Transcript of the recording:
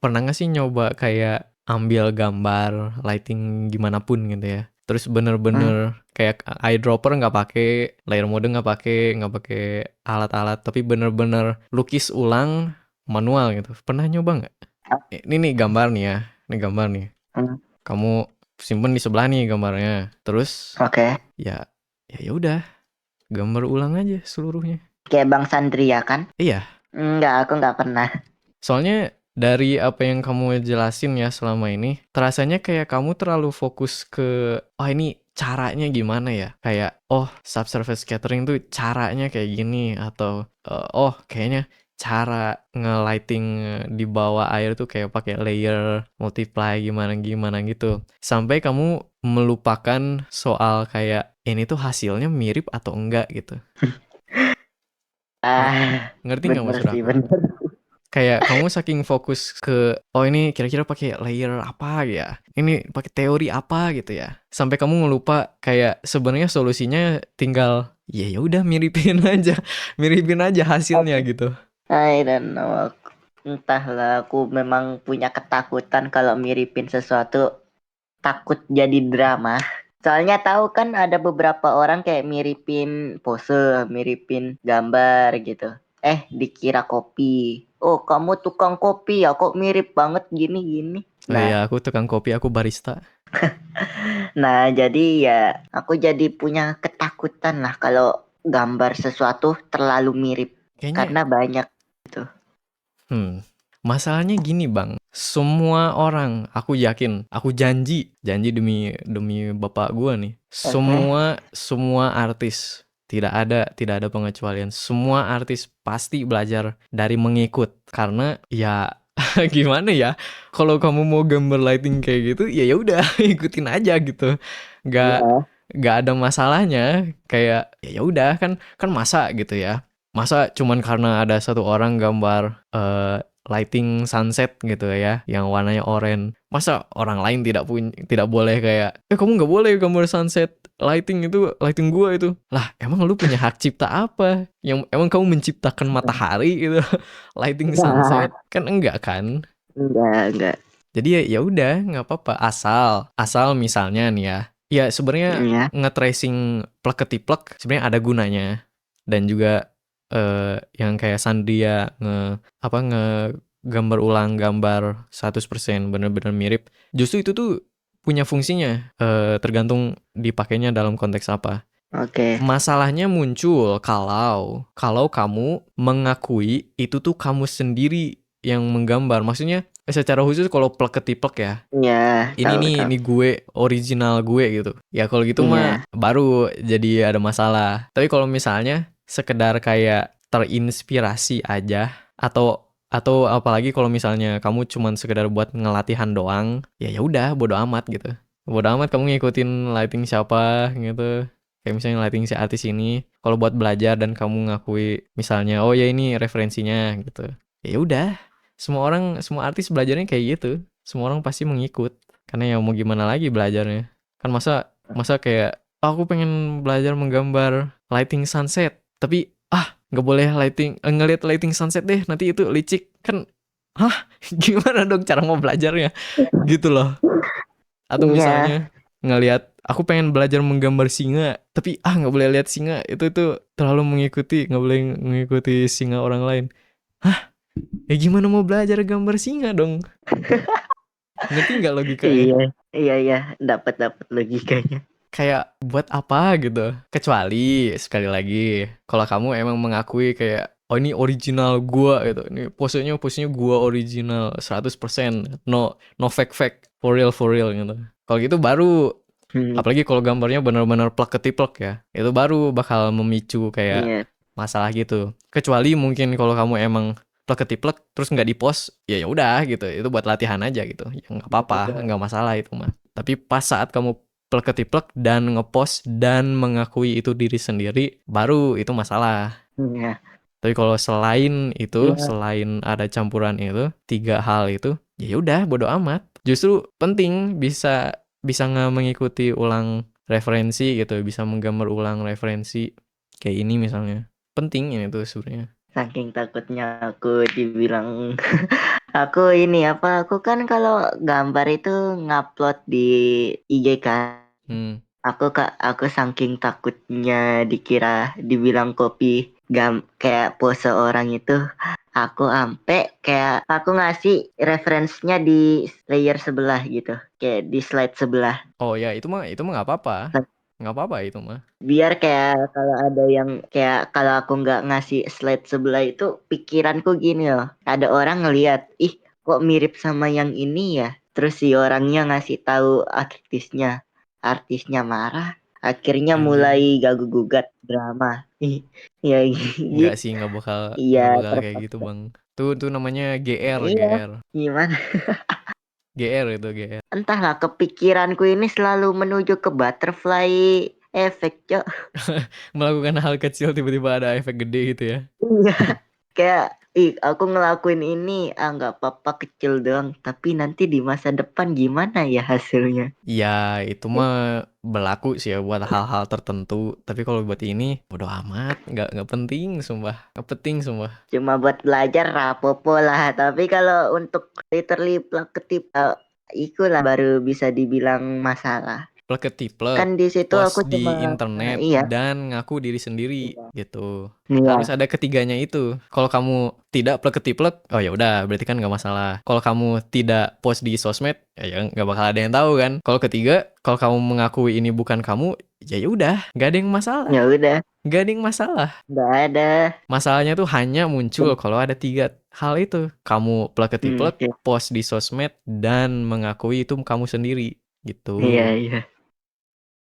pernah nggak sih nyoba kayak ambil gambar lighting gimana pun gitu ya? Terus Hmm, bener-bener kayak eyedropper nggak pakai, layer mode nggak pakai alat-alat, tapi bener-bener lukis ulang manual gitu. Pernah nyoba nggak? Ini nih gambar nih ya, ini gambar nih. hmm, Kamu simpen di sebelah nih gambarnya. Terus oke. ya ya udah, gambar ulang aja seluruhnya. Kayak Bang Sandria kan? Iya, Enggak, aku nggak pernah. soalnya dari apa yang kamu jelasin ya selama ini, terasanya kayak kamu terlalu fokus ke, oh ini caranya gimana ya? Kayak, oh subsurface scattering tuh caranya kayak gini, atau oh kayaknya cara nge-lighting di bawah air tuh kayak pakai layer, multiply gimana-gimana gitu. Sampai kamu melupakan soal kayak ini tuh hasilnya mirip atau enggak gitu. Nge- Ah, Ngerti nggak bener maksud sih, aku? bener. Kayak kamu saking fokus ke, oh ini kira-kira pakai layer apa ya? Ini pakai teori apa gitu ya? Sampai kamu ngelupa kayak sebenarnya solusinya tinggal ya udah miripin aja, miripin aja hasilnya gitu. I don't know. Entahlah, aku memang punya ketakutan kalau miripin sesuatu, takut jadi drama. Soalnya tahu kan ada beberapa orang kayak miripin pose, miripin gambar gitu. Dikira kopi. Oh, kamu tukang kopi ya, kok mirip banget gini-gini. Oh Nah, iya, aku tukang kopi, aku barista. nah jadi ya aku jadi punya ketakutan lah kalau gambar sesuatu terlalu mirip Kayaknya, karena banyak gitu. masalahnya gini bang, semua orang, aku yakin, aku janji demi demi bapak gua nih, Oke. semua artis, tidak ada pengecualian, semua artis pasti belajar dari mengikut, karena ya gimana ya, kalau kamu mau gambar lighting kayak gitu, ya udah ikutin aja gitu, nggak Iya. nggak ada masalahnya, kayak ya udah kan masa gitu ya, masa cuman karena ada satu orang gambar lighting sunset gitu ya yang warnanya oranye, masa orang lain tidak boleh kayak kamu nggak boleh gambar sunset lighting, itu lighting gua itu lah, emang lu punya hak cipta apa, yang emang kamu menciptakan matahari gitu lighting sunset kan, enggak kan. Enggak. Jadi ya udah nggak apa-apa, asal asal misalnya nih ya, ya sebenarnya Iya. nge-tracing plek-ketiplek sebenarnya ada gunanya, dan juga yang kayak Sandia gambar ulang gambar 100% bener-bener mirip, justru itu tuh punya fungsinya, tergantung dipakainya dalam konteks apa. Oke. Masalahnya muncul kalau kamu mengakui itu tuh kamu sendiri yang menggambar. Maksudnya secara khusus kalau plek-ketiplek ya, Iya, ini tahu nih tahu. ini gue, original gue gitu. Ya kalau gitu mah Iya. baru jadi ada masalah. Tapi kalau misalnya sekedar kayak terinspirasi aja, atau apalagi kalau misalnya kamu cuman sekedar buat ngelatihan doang, ya udah bodo amat gitu. Bodo amat kamu ngikutin lighting siapa gitu. Kayak misalnya lighting si artis ini, kalau buat belajar dan kamu ngakui misalnya, oh ya ini referensinya gitu. Ya udah, semua artis belajarnya kayak gitu. Semua orang pasti mengikut. Karena ya mau gimana lagi belajarnya. Kan masa masa kayak, "Ah, aku pengen belajar menggambar lighting sunset, tapi nggak boleh ngeliat lighting sunset deh, nanti itu licik." Kan, hah? Gimana dong cara mau belajarnya? Gitu loh. Atau Iya. misalnya ngelihat, aku pengen belajar menggambar singa, tapi nggak boleh lihat singa, itu terlalu mengikuti, nggak boleh mengikuti singa orang lain. Hah? Ya gimana mau belajar gambar singa dong? Ngerti nggak logikanya? Iya. Iya, dapat dapat logikanya. Kayak buat apa gitu, kecuali sekali lagi kalau kamu emang mengakui kayak, oh ini original gua gitu, ini posenya gua original 100%, no fake for real gitu, kalau gitu baru, Hmm, apalagi kalau gambarnya benar-benar plek ketiplek ya, itu baru bakal memicu kayak iya. masalah gitu. Kecuali mungkin kalau kamu emang plek ketiplek terus nggak di post, ya udah gitu, itu buat latihan aja gitu, ya nggak apa-apa, nggak masalah itu mah. Tapi pas saat kamu plek ketiplek dan ngepost dan mengakui itu diri sendiri, baru itu masalah. Iya. Tapi kalau selain itu, Iya. selain ada campuran itu, tiga hal itu, ya udah bodo amat. Justru penting bisa bisa nggak mengikuti ulang referensi gitu, bisa menggambar ulang referensi kayak ini misalnya. Penting ini tuh sebenarnya. Saking takutnya aku dibilang Aku ini apa? Aku kan kalau gambar itu ngupload di IG kan. Hmm. Aku saking takutnya dikira dibilang copy kayak pose orang itu, aku ampe kayak aku ngasih referensinya di layer sebelah gitu, kayak di slide sebelah. Oh ya, itu mah nggak apa-apa. Nggak apa-apa itu mah. Biar kayak kalau ada yang kayak kalau aku nggak ngasih slide sebelah itu pikiranku gini loh. Ada orang ngelihat, ih kok mirip sama yang ini ya. Terus si orangnya ngasih tahu artisnya marah. Akhirnya mulai Anjing. gagu gugat drama. Ih, ya Nggak gitu. sih, Iya nggak bakal kayak gitu terpaksa. bang. Tuh namanya GR, Iya, GR. gimana? GR itu GR. Entahlah kepikiranku ini selalu menuju ke butterfly efek, Cok. Melakukan hal kecil tiba-tiba ada efek gede gitu ya. Iya. Kayak, ih aku ngelakuin ini, nggak apa-apa kecil doang. Tapi nanti di masa depan gimana ya hasilnya? Ya, itu mah berlaku sih ya buat hal-hal tertentu. Tapi kalau buat ini, bodo amat. Nggak penting, sumpah. Nggak penting, sumpah. Cuma buat belajar rapopo lah. Tapi kalau untuk literally ketip, ikulah baru bisa dibilang masalah. Plek-ketiplek, Kan di situ aku post cuma, di internet, iya, dan ngaku diri sendiri iya, gitu. Harus iya, ada ketiganya itu. Kalau kamu tidak plek-ketiplek, oh ya udah, berarti kan nggak masalah. Kalau kamu tidak post di sosmed, ya nggak bakal ada yang tahu kan. Kalau ketiga, kalau kamu mengakui ini bukan kamu, ya udah, nggak ada yang masalah. ya udah, Nggak ada yang masalah. nggak ada. Masalahnya tuh hanya muncul kalau ada tiga hal itu. Kamu plek-ketiplek, Oke. post di sosmed, dan mengakui itu kamu sendiri. Iya, Gitu. iya.